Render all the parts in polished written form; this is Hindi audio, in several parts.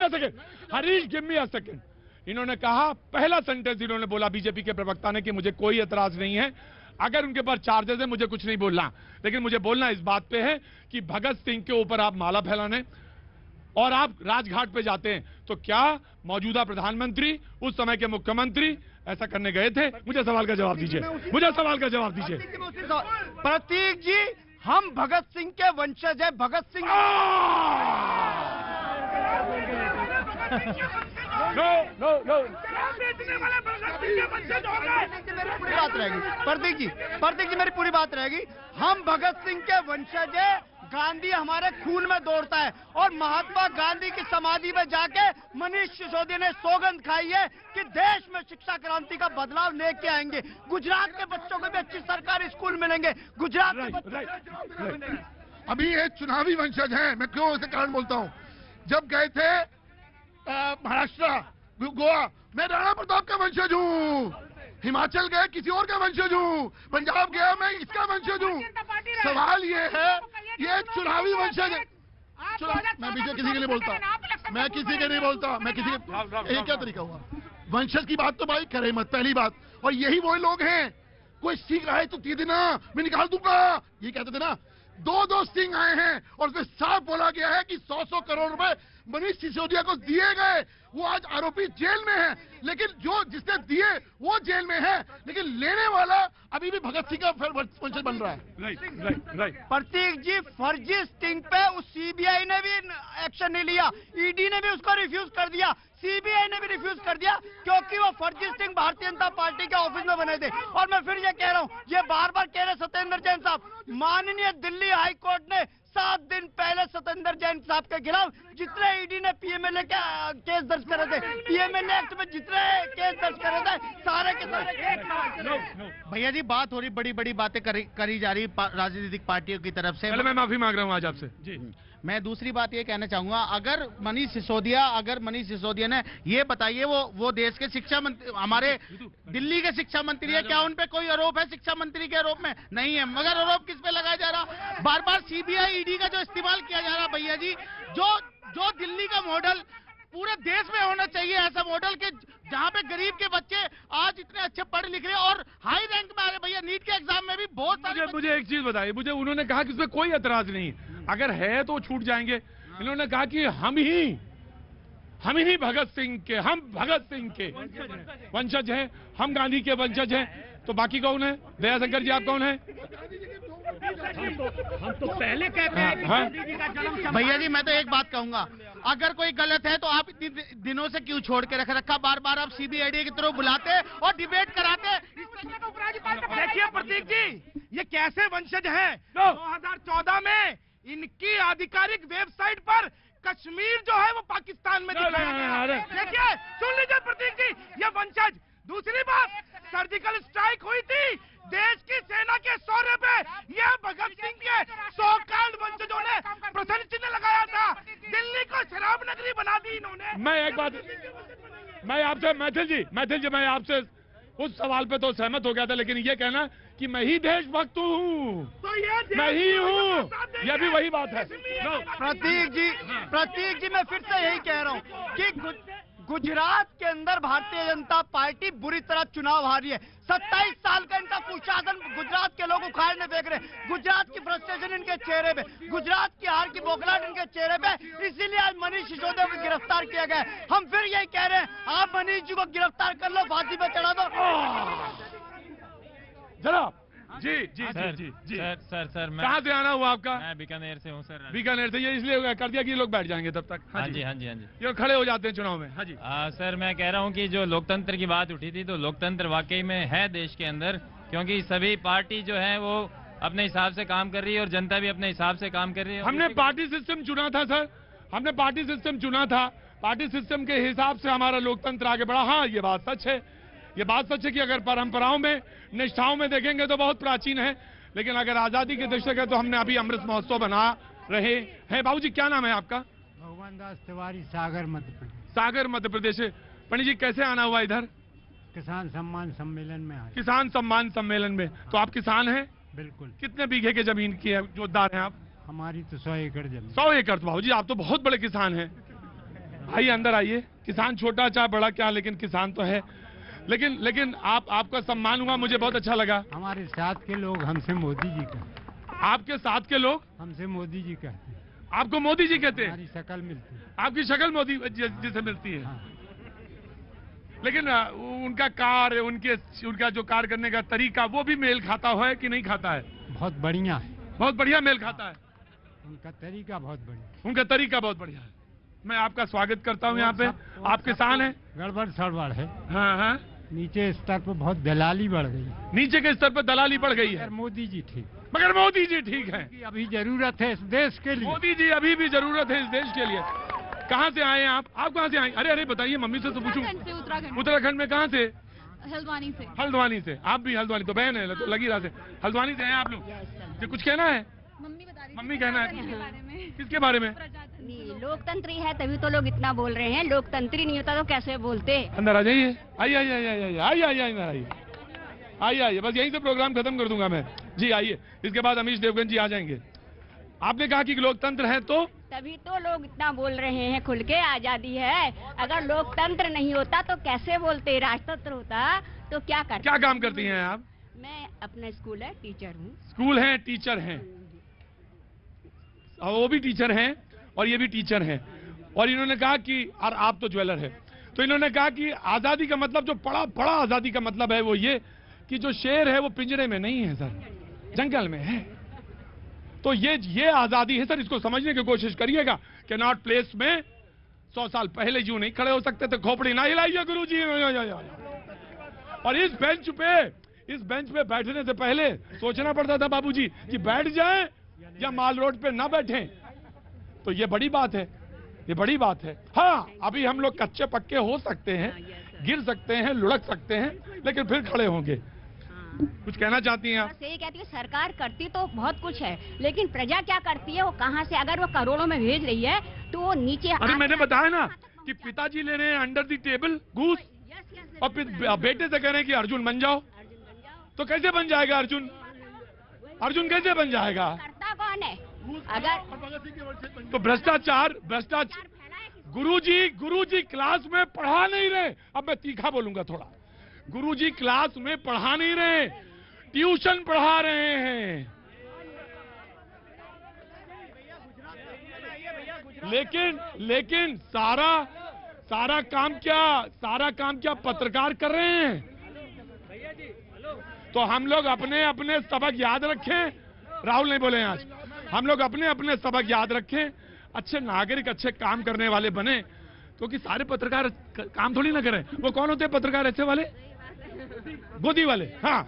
Second Harish, give me a second. इन्होंने कहा, पहला सेंटेंस इन्होंने बोला बीजेपी के प्रवक्ता ने कि मुझे कोई एतराज नहीं है, अगर उनके पास चार्जेस है मुझे कुछ नहीं बोलना, लेकिन मुझे बोलना इस बात पे है कि भगत सिंह के ऊपर आप माला फैलाने और आप राजघाट पे जाते हैं, तो क्या मौजूदा प्रधानमंत्री, उस समय के मुख्यमंत्री ऐसा करने गए थे? मुझे सवाल का जवाब दीजिए, मुझे सवाल का जवाब दीजिए। प्रतीक जी, हम भगत सिंह के वंशज है। Bhagat Singh no no no, पूरी बात रहेगी। प्रतीक जी मेरी पूरी बात रहेगी। हम भगत सिंह के वंशज है। गांधी हमारे खून में दौड़ता है और महात्मा गांधी की समाधि में जाके मनीष सिसोदिया ने सौगंध खाई है कि देश में शिक्षा क्रांति का बदलाव लेके आएंगे। गुजरात के बच्चों को भी अच्छी सरकारी स्कूल मिलेंगे। गुजरात के बच्चों अभी ये चुनावी वंशज हैं। मैं क्यों इसे कारण बोलता हूँ, जब गए थे महाराष्ट्र, गोवा, मैं राणा प्रताप का वंशज हूँ। हिमाचल गए किसी और का वंशज हूँ। पंजाब गया मैं इसका वंशज हूँ। सवाल ये है, ये चुनावी वंशज है। मैं बीजेपी किसी के नहीं बोलता, मैं किसी के नहीं बोलता, मैं किसी के, ये क्या तरीका हुआ? वंशज की बात तो भाई करे मत, पहली बात। और यही वो लोग हैं, कोई सीख रहा है तो दे देना, मैं निकाल दूंगा, ये कहते थे ना। दो सिंह आए हैं और उसमें साफ बोला गया है कि 100 करोड़ रुपए मनीष सिसोदिया को दिए गए। वो आज आरोपी जेल में है, लेकिन जो जिसने दिए वो जेल में है, लेकिन लेने वाला अभी भी भगत सिंह का वंशज बन रहा है। राइट। प्रतीक जी, फर्जी स्टिंग पे उस सीबीआई ने भी एक्शन नहीं लिया, ईडी ने भी उसको रिफ्यूज कर दिया, सीबीआई ने भी रिफ्यूज कर दिया, क्योंकि वो फर्जी स्टिंग भारतीय जनता पार्टी के ऑफिस में बने थे। और मैं फिर ये कह रहा हूँ, ये बार बार कह रहे सत्येंद्र जैन साहब, माननीय दिल्ली हाई कोर्ट ने 7 दिन पहले सत्येंद्र जैन साहब के खिलाफ जितने ईडी ने पीएमएलए के केस दर्ज करे थे, पीएमएलए एक्ट में जितने केस दर्ज करे थे, सारे के सारे। भैया जी, बात हो रही, बड़ी बड़ी बातें करी जा रही राजनीतिक पार्टियों की तरफ से। पहले मैं माफी मांग रहा हूँ आज आपसे जी। मैं दूसरी बात ये कहना चाहूंगा, अगर मनीष सिसोदिया ने ये बताइए, वो देश के शिक्षा मंत्री, हमारे दिल्ली के शिक्षा मंत्री है, क्या उन पे कोई आरोप है शिक्षा मंत्री के आरोप में? नहीं है। मगर आरोप किस पे लगाया जा रहा? बार बार सीबीआई ईडी का जो इस्तेमाल किया जा रहा भैया जी, जो दिल्ली का मॉडल पूरे देश में होना चाहिए, ऐसा मॉडल के जहाँ पे गरीब के बच्चे आज इतने अच्छे पढ़ लिख रहे और हाई रैंक में आ रहे। भैया नीट के एग्जाम में भी बहुत सारे मुझे एक चीज बताइए, मुझे उन्होंने कहा कि इसमें कोई एतराज नहीं, अगर है तो छूट जाएंगे। इन्होंने कहा कि हम ही भगत सिंह के वंशज हैं, हम गांधी के वंशज हैं, तो बाकी कौन है? दयाशंकर जी, आप कौन है? हम तो पहले कहते हैं। भैया जी, मैं तो एक बात कहूंगा, अगर कोई गलत है तो आप इतने दिनों से क्यों छोड़ के रखा? बार बार आप सीबीआई की तरफ बुलाते और डिबेट कराते। देखिए प्रतीक जी, ये कैसे वंशज हैं? 2014 में इनकी आधिकारिक वेबसाइट पर कश्मीर जो है वो पाकिस्तान में दिखाया गया। देखिए, सुन लीजिए प्रतीक जी, ये वंशज। दूसरी बात, सर्जिकल स्ट्राइक हुई थी देश की सेना के शौर्य पे, यह भगत सिंह के सौ-कॉल्ड वंशजों ने प्रश्न चिन्ह लगाया था। दिल्ली को शराब नगरी बना दी इन्होंने। मैं एक बात, मैं आपसे मैथिल जी, मैं आपसे उस सवाल पे तो सहमत हो गया था, लेकिन ये कहना कि मैं ही देशभक्त हूँ, तो ये मैं ही हूँ, यह भी वही बात है। प्रतीक जी, मैं फिर से यही कह रहा हूँ कि गुजरात के अंदर भारतीय जनता पार्टी बुरी तरह चुनाव हारी है। 27 साल का इनका कुशासन गुजरात के लोग उखाड़ने फेंक रहे हैं। गुजरात की फ्रस्ट्रेशन इनके चेहरे पे, गुजरात की हार की बौखलाहट इनके चेहरे पे, इसीलिए आज मनीष सिसोदिया को गिरफ्तार किया गया है। हम फिर यही कह रहे हैं, आप मनीष जी को गिरफ्तार कर लो, फांसी पे चढ़ा दो। जनाब जी सर मैं कहाँ से आना हुआ आपका? मैं बीकानेर से हूँ सर। बीकानेर से। ये इसलिए कर दिया कि ये लोग बैठ जाएंगे तब तक। हाँ जी। ये खड़े हो जाते हैं चुनाव में। हाँ जी। सर मैं कह रहा हूँ कि जो लोकतंत्र की बात उठी थी, तो लोकतंत्र वाकई में है देश के अंदर, क्योंकि सभी पार्टी जो है वो अपने हिसाब से काम कर रही है और जनता भी अपने हिसाब से काम कर रही है। हमने पार्टी सिस्टम चुना था सर, हमने पार्टी सिस्टम चुना था, पार्टी सिस्टम के हिसाब से हमारा लोकतंत्र आगे बढ़ा। हाँ, ये बात सच है, ये बात सच है कि अगर परंपराओं में, निष्ठाओं में देखेंगे तो बहुत प्राचीन है, लेकिन अगर आजादी के दशक है तो हमने अभी अमृत महोत्सव बना रहे हैं। बाबूजी, क्या नाम है आपका? भगवान दास तिवारी, सागर मध्य प्रदेश। सागर मध्य प्रदेश। पंडित जी, कैसे आना हुआ इधर? किसान सम्मान सम्मेलन में आए। किसान सम्मान सम्मेलन में। तो आप किसान हैं? बिल्कुल। कितने बीघे के जमीन की है जोतदार हैं आप? हमारी तो 100 एकड़ जमीन। 100 एकड़। तो बाबूजी, आप तो बहुत बड़े किसान हैं। आइए अंदर आइए। किसान छोटा चाहे बड़ा क्या, लेकिन किसान तो है। लेकिन आपका सम्मान हुआ, मुझे बहुत अच्छा लगा। हमारे साथ के लोग हमसे मोदी जी कहते आपके साथ के लोग हैं, हमसे मोदी जी कहते हैं। आपको मोदी जी कहते हैं? हमारी शक्ल मिलती है। आपकी शक्ल मोदी जी से मिलती है। हाँ। लेकिन उनका कार्य, उनका जो कार्य करने का तरीका, वो भी मेल खाता है कि नहीं खाता है? बहुत बढ़िया है, बहुत बढ़िया मेल खाता है। उनका तरीका बहुत बढ़िया। उनका तरीका बहुत बढ़िया है। मैं आपका स्वागत करता हूं यहाँ पे। आप किसान हैं? गड़बड़ सड़बड़ है। हाँ हाँ। नीचे स्तर पर बहुत दलाली बढ़ गई। नीचे के स्तर पर दलाली बढ़ गई है। मगर मोदी जी ठीक, मगर मोदी जी ठीक है। की अभी जरूरत है इस देश के लिए। मोदी जी अभी भी जरूरत है इस देश के लिए। कहाँ से आए हैं आप कहाँ से आए? अरे बताइए, मम्मी से तो पूछूं। उत्तराखंड में कहाँ से? हल्द्वानी से। हल्द्वानी से। आप भी हल्द्वानी तो बहन है, तो लगी रहा से हल्द्वानी से हैं आप लोग। जी, कुछ कहना है? मम्मी बता रही मम्मी कहना है किसके बारे में? नहीं, लोकतंत्री है तभी तो लोग इतना बोल रहे हैं। लोकतंत्री नहीं होता तो कैसे बोलते। अंदर आ जाइए। आइए आइए आइए आइए आइए आइए अंदर आइए। आइए आइए, बस यहीं से प्रोग्राम खत्म कर दूंगा मैं। जी आइए, इसके बाद अमीश देवगन जी आ जाएंगे। आपने कहा कि लोकतंत्र है तो तभी तो लोग इतना बोल रहे हैं खुल के आजादी है। अगर लोकतंत्र नहीं होता तो कैसे बोलते? राजतंत्र होता तो क्या करते? क्या काम करती हैं आप? मैं अपना स्कूल है, टीचर हूँ। स्कूल हैं, टीचर हैं। वो भी टीचर हैं और ये भी टीचर हैं। और इन्होंने कहा कि, और आप तो ज्वेलर है, तो इन्होंने कहा कि आजादी का मतलब, जो बड़ा आजादी का मतलब है वो ये कि जो शेर है वो पिंजरे में नहीं है सर, जंगल में है। तो ये आजादी है सर, इसको समझने की कोशिश करिएगा। कैनॉट प्लेस में 100 साल पहले यूं नहीं खड़े हो सकते थे। खोपड़ी ना हिलाइए गुरु जी। और इस बेंच पे बैठने से पहले सोचना पड़ता था बाबूजी कि बैठ जाएं या माल रोड पे ना बैठें। तो ये बड़ी बात है, ये बड़ी बात है। हाँ, अभी हम लोग कच्चे पक्के हो सकते हैं, गिर सकते हैं, लुढ़क सकते हैं, लेकिन फिर खड़े होंगे। कुछ कहना चाहती हैं आप? बस यही कहती है, सरकार करती तो बहुत कुछ है, लेकिन प्रजा क्या करती है? वो कहाँ से, अगर वो करोड़ों में भेज रही है तो वो नीचे। अरे मैंने बताया ना कि पिताजी ले रहे हैं अंडर द टेबल घूस, और फिर बेटे से कह रहे हैं कि अर्जुन बन जाओ। तो कैसे बन जाएगा अर्जुन? अर्जुन कैसे बन जाएगा? करता कौन है? अगर तो भ्रष्टाचार गुरुजी क्लास में पढ़ा नहीं रहे। अब मैं तीखा बोलूंगा थोड़ा। गुरुजी क्लास में पढ़ा नहीं रहे, ट्यूशन पढ़ा रहे हैं। लेकिन सारा काम क्या पत्रकार कर रहे हैं। तो हम लोग अपने सबक याद रखें। राहुल नहीं बोले आज। हम लोग अपने सबक याद रखें, अच्छे नागरिक, अच्छे काम करने वाले बने। क्योंकि सारे पत्रकार काम थोड़ी ना करें। वो कौन होते हैं पत्रकार? ऐसे वाले गोदी वाले। हाँ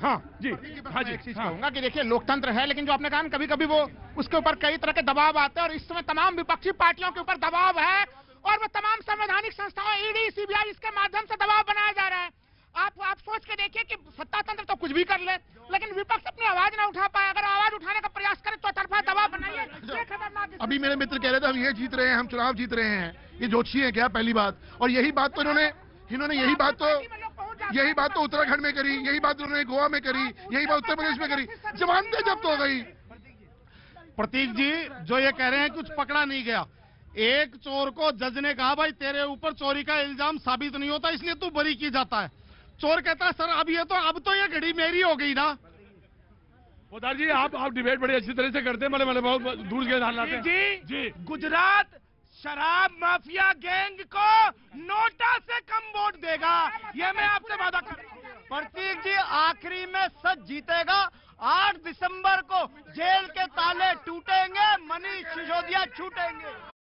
जी, हाँ जी। एक चीज कहूंगा कि देखिए, लोकतंत्र है, लेकिन जो आपने कहा कभी कभी वो उसके ऊपर कई तरह के दबाव आते हैं, और इस समय तमाम विपक्षी पार्टियों के ऊपर दबाव है, और वो तमाम संवैधानिक संस्थाओं, ईडी, सीबीआई, इसके माध्यम से दबाव बनाया जा रहा है। आप सोच के देखिए कि सत्ता तंत्र तो कुछ भी कर ले, लेकिन विपक्ष अपनी आवाज ना उठा पाए। अगर आवाज उठाने का प्रयास करे तो तरफा दबाव बनाइए। अभी मेरे मित्र कह रहे थे हम ये जीत रहे हैं, हम चुनाव जीत रहे हैं। ये जोशी है क्या? पहली बात। और यही बात तो इन्होंने यही बात तो उत्तराखंड में करी, यही बात उन्होंने गोवा में करी, यही बात उत्तर प्रदेश में करी। जमानतें जब्त हो गई। प्रतीक जी जो ये कह रहे हैं कुछ पकड़ा नहीं गया। एक चोर को जज ने कहा, भाई तेरे ऊपर चोरी का इल्जाम साबित नहीं होता, इसलिए तू बरी की जाता है। चोर कहता है, सर अब तो ये घड़ी मेरी हो गई ना। पोदार जी, आप डिबेट बड़ी अच्छी तरह से करते हैं। मतलब बहुत दूर के ध्यान लाते हैं। जी, गुजरात शराब माफिया गैंग को नोटा से कम वोट देगा, ये मैं आपसे वादा कर रहा हूं। प्रतीक जी, आखिरी में सच जीतेगा। 8 दिसंबर को जेल के ताले टूटेंगे, मनीष सिसोदिया छूटेंगे।